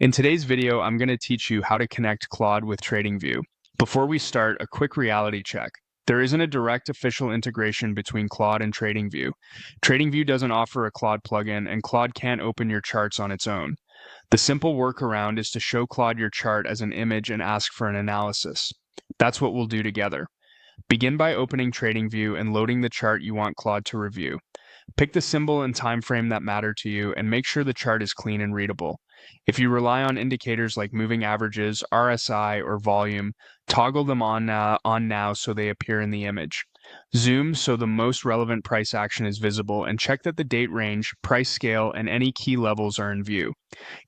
In today's video, I'm going to teach you how to connect Claude with TradingView. Before we start, a quick reality check. There isn't a direct official integration between Claude and TradingView. TradingView doesn't offer a Claude plugin, and Claude can't open your charts on its own. The simple workaround is to show Claude your chart as an image and ask for an analysis. That's what we'll do together. Begin by opening TradingView and loading the chart you want Claude to review. Pick the symbol and time frame that matter to you and make sure the chart is clean and readable. If you rely on indicators like moving averages, RSI, or volume, toggle them on now so they appear in the image. Zoom so the most relevant price action is visible and check that the date range, price scale, and any key levels are in view.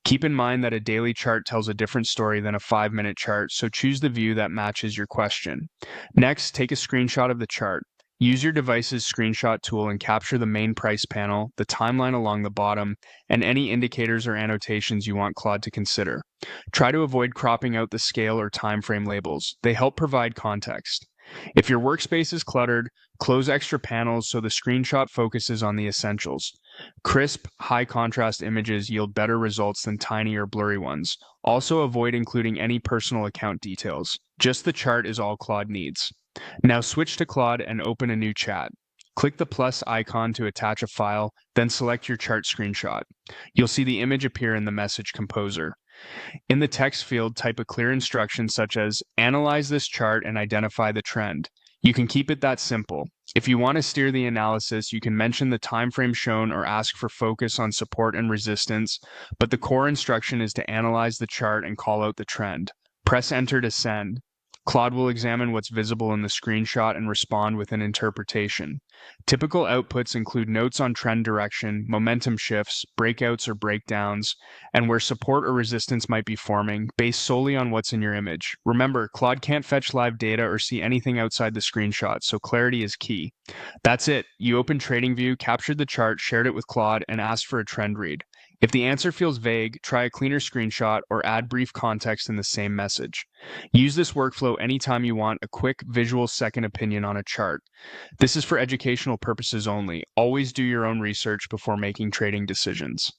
Keep in mind that a daily chart tells a different story than a 5-minute chart, so choose the view that matches your question. Next, take a screenshot of the chart. Use your device's screenshot tool and capture the main price panel, the timeline along the bottom, and any indicators or annotations you want Claude to consider. Try to avoid cropping out the scale or time frame labels. They help provide context. If your workspace is cluttered, close extra panels so the screenshot focuses on the essentials. Crisp, high-contrast images yield better results than tiny or blurry ones. Also avoid including any personal account details. Just the chart is all Claude needs. Now switch to Claude and open a new chat. Click the plus icon to attach a file, then select your chart screenshot. You'll see the image appear in the message composer. In the text field, type a clear instruction such as, "Analyze this chart and identify the trend." You can keep it that simple. If you want to steer the analysis, you can mention the time frame shown or ask for focus on support and resistance, but the core instruction is to analyze the chart and call out the trend. Press enter to send. Claude will examine what's visible in the screenshot and respond with an interpretation. Typical outputs include notes on trend direction, momentum shifts, breakouts or breakdowns, and where support or resistance might be forming, based solely on what's in your image. Remember, Claude can't fetch live data or see anything outside the screenshot, so clarity is key. That's it. You opened TradingView, captured the chart, shared it with Claude, and asked for a trend read. If the answer feels vague, try a cleaner screenshot or add brief context in the same message. Use this workflow anytime you want a quick visual second opinion on a chart. This is for educational purposes only. Always do your own research before making trading decisions.